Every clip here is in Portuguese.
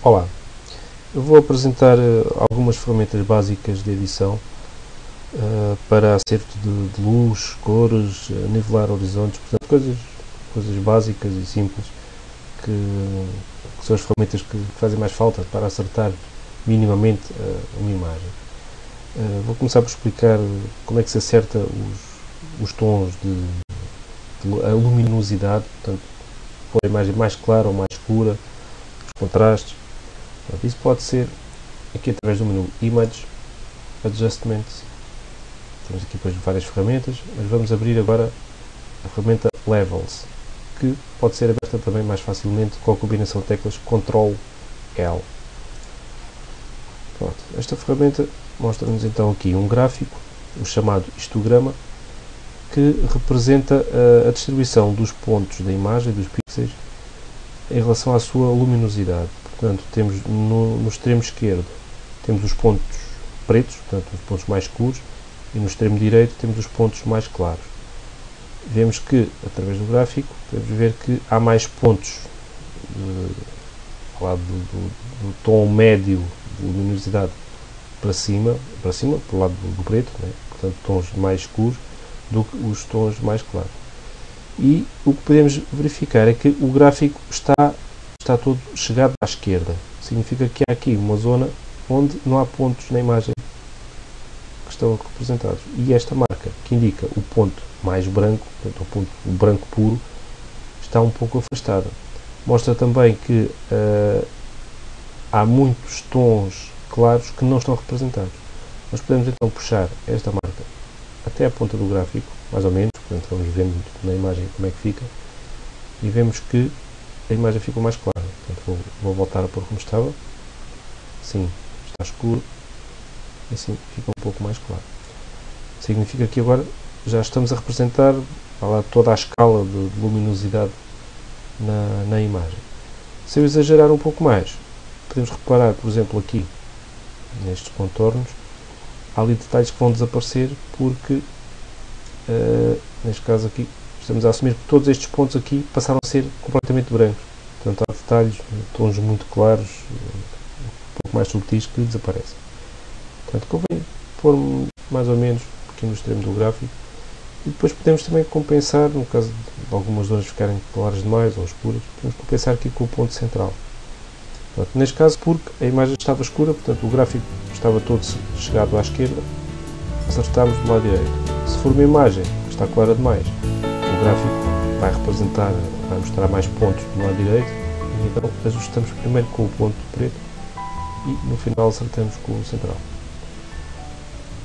Olá, eu vou apresentar algumas ferramentas básicas de edição para acerto de luz, cores, nivelar horizontes, portanto coisas básicas e simples que são as ferramentas que fazem mais falta para acertar minimamente uma imagem. Vou começar por explicar como é que se acerta os tons a luminosidade, portanto, pôr a imagem mais clara ou mais escura, os contrastes. Portanto, isso pode ser aqui através do menu Image, Adjustments. Temos aqui depois várias ferramentas, mas vamos abrir agora a ferramenta Levels, que pode ser aberta também mais facilmente com a combinação de teclas Ctrl L. Pronto, esta ferramenta mostra-nos então aqui um gráfico, o chamado histograma, que representa a distribuição dos pontos da imagem, dos pixels, em relação à sua luminosidade. Portanto, temos no extremo esquerdo temos os pontos pretos, portanto os pontos mais escuros, e no extremo direito temos os pontos mais claros. Vemos que, através do gráfico, podemos ver que há mais pontos ao lado do tom médio de luminosidade para cima, pelo lado do preto, né? Portanto tons mais escuros, do que os tons mais claros. E o que podemos verificar é que o gráfico está todo chegado à esquerda. Significa que há aqui uma zona onde não há pontos na imagem que estão representados. E esta marca, que indica o ponto mais branco, portanto, o branco puro, está um pouco afastada. Mostra também que há muitos tons claros que não estão representados. Nós podemos então puxar esta marca até a ponta do gráfico, mais ou menos, portanto vamos vendo na imagem como é que fica, e vemos que a imagem ficou mais clara. Portanto, vou voltar a pôr como estava. Sim, está escuro, e assim fica um pouco mais claro. Significa que agora já estamos a representar toda a escala de luminosidade na imagem. Se eu exagerar um pouco mais, podemos reparar, por exemplo, aqui nestes contornos, há ali detalhes que vão desaparecer porque, neste caso aqui, estamos a assumir que todos estes pontos aqui passaram a ser completamente brancos. Portanto, há detalhes, tons muito claros, um pouco mais subtis, que desaparecem. Portanto, convém pôr mais ou menos aqui no extremo do gráfico. E depois podemos também compensar, no caso de algumas zonas ficarem claras demais ou escuras, podemos compensar aqui com o ponto central. Portanto, neste caso, porque a imagem estava escura, portanto o gráfico estava todo chegado à esquerda, acertámos do lado direito. Se for uma imagem que está clara demais, o gráfico vai mostrar mais pontos do lado direito, e então ajustamos primeiro com o ponto preto e no final acertamos com o central.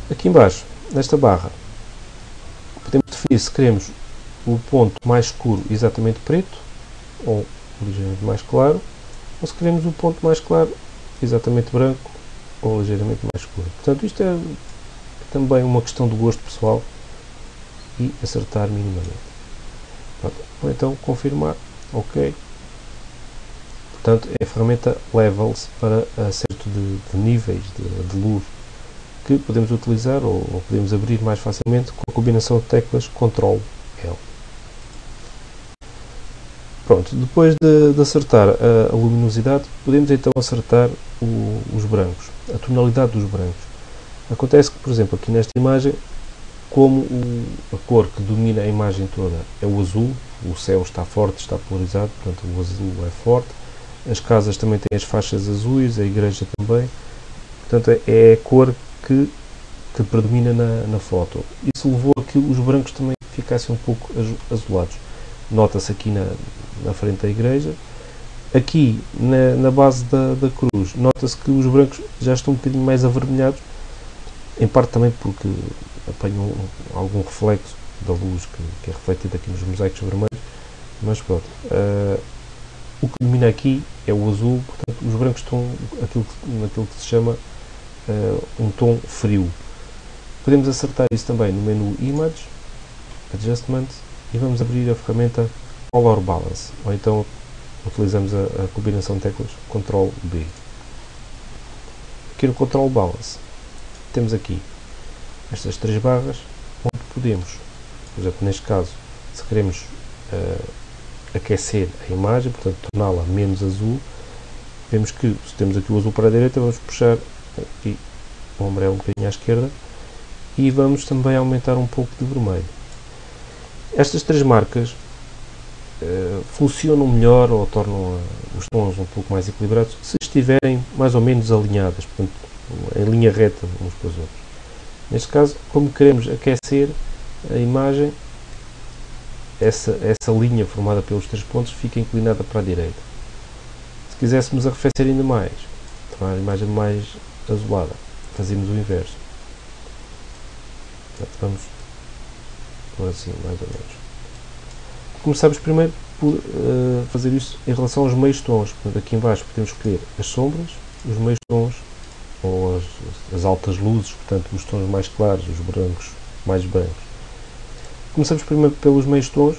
Aqui embaixo, nesta barra, podemos definir se queremos o ponto mais escuro exatamente preto ou ligeiramente mais claro, ou se queremos o ponto mais claro exatamente branco ou ligeiramente mais escuro. Portanto, isto é também uma questão de gosto pessoal e acertar minimamente. Pronto. Ou então confirmar, ok. Portanto, é a ferramenta Levels para acerto de níveis de luz, que podemos utilizar ou podemos abrir mais facilmente com a combinação de teclas Ctrl L. Pronto, depois de acertar a luminosidade, podemos então acertar os brancos, a tonalidade dos brancos. Acontece que, por exemplo, aqui nesta imagem, como a cor que domina a imagem toda é o azul, o céu está forte, está polarizado, portanto o azul é forte, as casas também têm as faixas azuis, a igreja também, portanto é a cor que predomina na foto. Isso levou a que os brancos também ficassem um pouco azulados. Nota-se aqui na frente da igreja. Aqui na base da cruz, nota-se que os brancos já estão um bocadinho mais avermelhados, em parte também porque apanham algum reflexo da luz que é refletido aqui nos mosaicos vermelhos, mas pronto. O que domina aqui é o azul, portanto os brancos estão naquilo que se chama um tom frio. Podemos acertar isso também no menu Image, Adjustment, e vamos abrir a ferramenta Color Balance, ou então utilizamos a combinação de teclas Ctrl B. Aqui no Control Balance temos aqui estas três barras onde podemos, por exemplo, neste caso, se queremos aquecer a imagem, portanto torná-la menos azul, vemos que se temos aqui o azul para a direita, vamos puxar aqui o amarelo um bocadinho à esquerda e vamos também aumentar um pouco de vermelho. Estas três marcas funcionam melhor ou tornam os tons um pouco mais equilibrados se estiverem mais ou menos alinhadas, portanto, em linha reta uns com os outros. Neste caso, como queremos aquecer a imagem, essa linha formada pelos três pontos fica inclinada para a direita. Se quiséssemos arrefecer ainda mais, tornar a imagem mais azulada, fazemos o inverso. Portanto, vamos por assim, mais ou menos. Começamos primeiro por fazer isto em relação aos meios tons. Portanto, aqui em baixo podemos escolher as sombras, os meios tons ou as altas luzes, portanto os tons mais claros, os brancos mais brancos. Começamos primeiro pelos meios tons,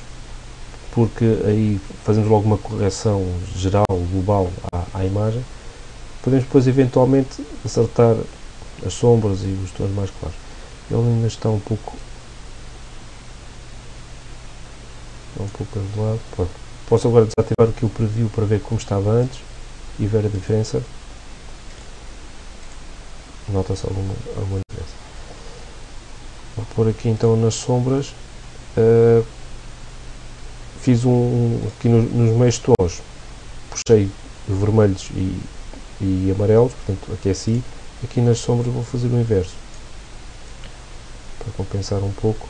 porque aí fazemos logo uma correção geral, global à imagem. Podemos depois eventualmente acertar as sombras e os tons mais claros. Ele ainda está um pouco azulado. Posso agora desativar aqui o preview para ver como estava antes e ver a diferença. Nota-se alguma diferença. Vou pôr aqui então nas sombras. Fiz aqui nos meios tons, puxei os vermelhos e amarelos, portanto aqueci. Aqui nas sombras vou fazer o inverso, para compensar um pouco.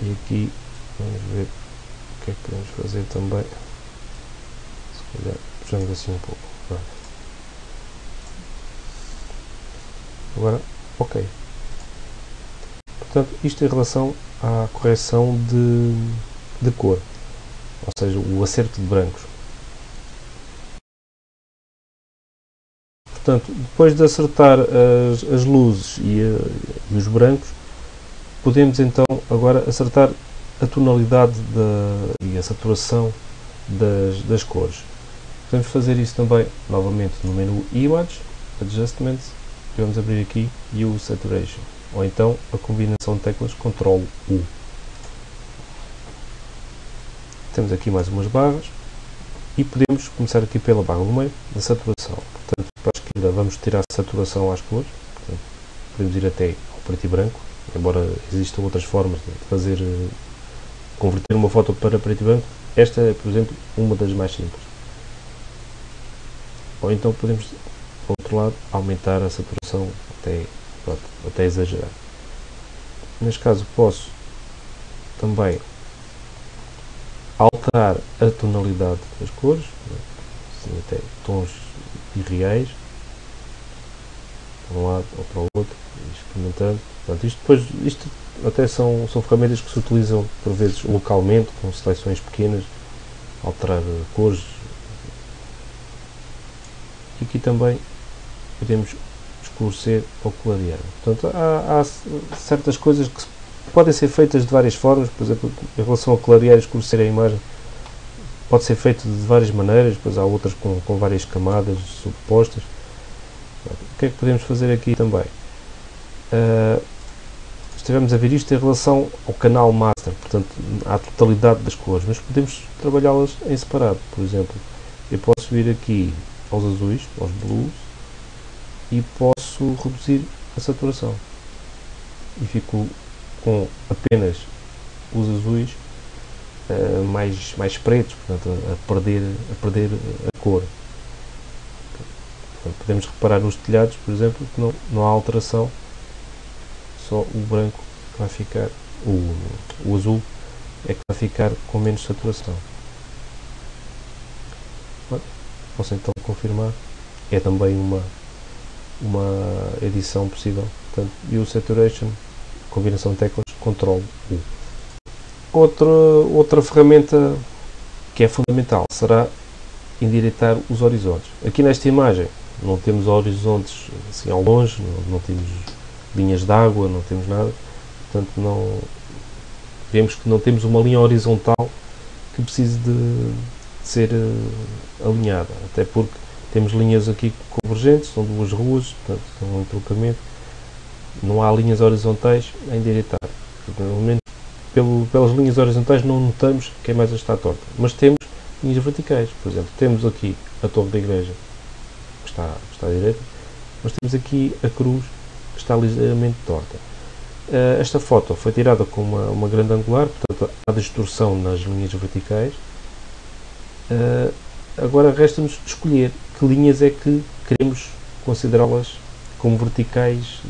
E aqui vamos ver o que é que podemos fazer também. Se calhar puxamos assim um pouco. Agora, ok. Portanto, isto em relação à correção de cor, ou seja, o acerto de brancos. Portanto, depois de acertar as luzes e os brancos, podemos então agora acertar a tonalidade e a saturação das cores. Podemos fazer isso também novamente no menu Image, Adjustments, e vamos abrir aqui Use Saturation, ou então a combinação de teclas Ctrl U. Temos aqui mais umas barras e podemos começar aqui pela barra do meio da saturação. Portanto, para a esquerda vamos tirar a saturação às cores. Portanto, podemos ir até ao preto e branco, embora existam outras formas de fazer converter uma foto para preto e branco. Esta é, por exemplo, uma das mais simples. Ou então podemos, por outro lado, aumentar a saturação até exagerar. Neste caso posso também alterar a tonalidade das cores, assim, até tons irreais, para um lado ou para o outro, experimentando. Portanto, isto até são ferramentas que se utilizam por vezes localmente, com seleções pequenas, alterar cores. E aqui também podemos escurecer ou clarear. Portanto, há certas coisas que podem ser feitas de várias formas. Por exemplo, em relação a clarear e escurecer a imagem, pode ser feito de várias maneiras, depois há outras com várias camadas sobrepostas. O que é que podemos fazer aqui também? Estivemos a ver isto em relação ao canal master, portanto, à totalidade das cores, mas podemos trabalhá-las em separado. Por exemplo, eu posso vir aqui aos azuis, aos blues, e posso reduzir a saturação. E fico com apenas os azuis mais pretos, portanto, a perder a cor. Portanto, podemos reparar nos telhados, por exemplo, que não há alteração, só o branco vai ficar, o azul é que vai ficar com menos saturação. Posso então confirmar, é também uma edição possível. Portanto, Use Saturation, combinação de teclas, Ctrl U. Outra ferramenta que é fundamental será endireitar os horizontes. Aqui nesta imagem não temos horizontes assim ao longe, não temos linhas de água, não temos nada, portanto vemos que não temos uma linha horizontal que precise de ser alinhada, até porque temos linhas aqui convergentes, são duas ruas, portanto são um entroncamento, não há linhas horizontais a endireitar. Normalmente pelas linhas horizontais não notamos que a imagem está torta, mas temos linhas verticais. Por exemplo, temos aqui a torre da igreja que está à direita, mas temos aqui a cruz que está ligeiramente torta. Esta foto foi tirada com uma grande angular, portanto há distorção nas linhas verticais. Agora resta-nos escolher que linhas é que queremos considerá-las como verticais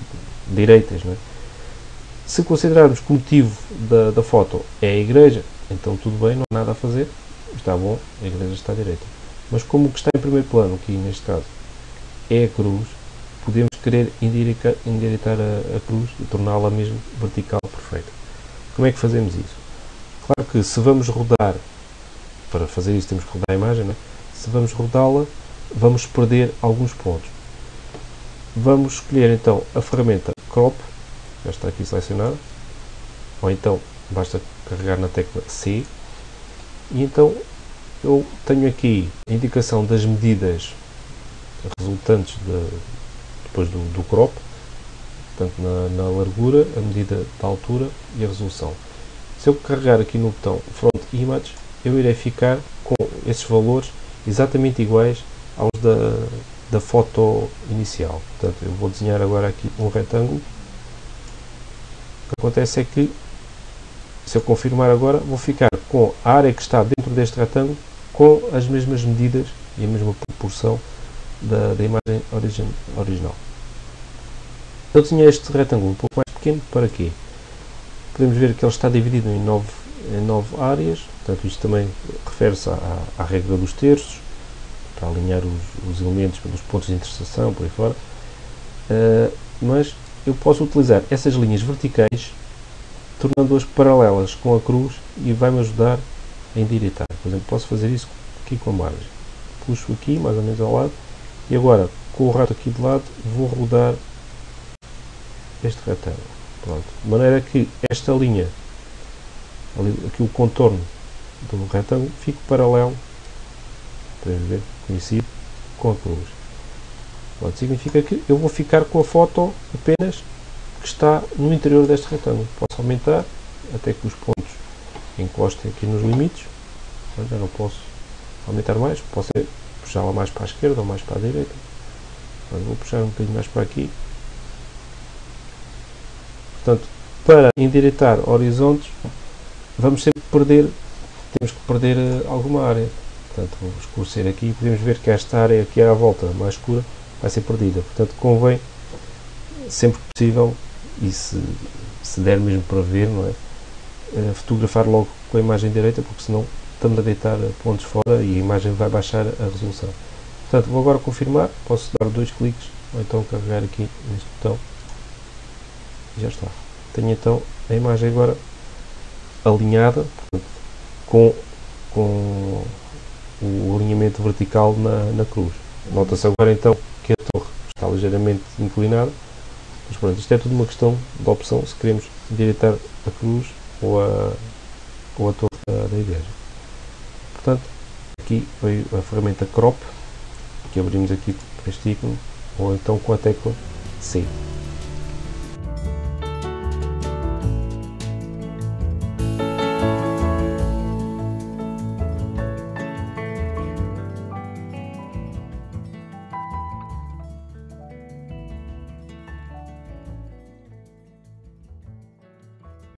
direitas, não é? Se considerarmos que o motivo da foto é a igreja, então tudo bem, não há nada a fazer, está bom, a igreja está à direita. Mas como o que está em primeiro plano, aqui neste caso, é a cruz, podemos querer endireitar a cruz e torná-la mesmo vertical perfeita. Como é que fazemos isso? Claro que se vamos rodar, para fazer isso temos que rodar a imagem, não é? Se vamos rodá-la, vamos perder alguns pontos. Vamos escolher então a ferramenta Crop, já está aqui selecionada, ou então basta carregar na tecla C, e então eu tenho aqui a indicação das medidas resultantes depois do crop, portanto na largura, a medida da altura e a resolução. Se eu carregar aqui no botão Front Image, eu irei ficar com esses valores exatamente iguais aos da foto inicial. Portanto, eu vou desenhar agora aqui um retângulo. O que acontece é que, se eu confirmar agora, vou ficar com a área que está dentro deste retângulo com as mesmas medidas e a mesma proporção da imagem original. Eu desenhei este retângulo um pouco mais pequeno, para quê? Podemos ver que ele está dividido em nove áreas, portanto isto também refere-se à regra dos terços, para alinhar os elementos pelos pontos de interseção, por aí fora, mas eu posso utilizar essas linhas verticais, tornando-as paralelas com a cruz, e vai-me ajudar a endireitar. Por exemplo, posso fazer isso aqui com a margem. Puxo aqui, mais ou menos ao lado, e agora, com o rato aqui de lado, vou rodar este retângulo. Pronto. De maneira que esta linha, aqui o contorno do retângulo, fique paralelo, podemos ver, conhecido, com a cruz. Pronto, significa que eu vou ficar com a foto apenas que está no interior deste retângulo. Posso aumentar até que os pontos encostem aqui nos limites. Já não posso aumentar mais, posso puxá-la mais para a esquerda ou mais para a direita. Vou puxar um bocadinho mais para aqui. Portanto, para endireitar horizontes, vamos sempre temos que perder alguma área. Portanto, vou escurecer aqui e podemos ver que esta área aqui à volta, mais escura, vai ser perdida. Portanto, convém, sempre que possível, e se der mesmo para ver, não é? Fotografar logo com a imagem direita, porque senão estamos a deitar pontos fora e a imagem vai baixar a resolução. Portanto, vou agora confirmar, posso dar 2 cliques, ou então carregar aqui neste botão, e já está. Tenho então a imagem agora alinhada, portanto, com o alinhamento vertical na cruz. Nota-se agora então que a torre está ligeiramente inclinada, mas pronto, isto é tudo uma questão de opção, se queremos endireitar a cruz ou a torre da igreja. Portanto, aqui veio a ferramenta Crop, que abrimos aqui este ícone, ou então com a tecla C.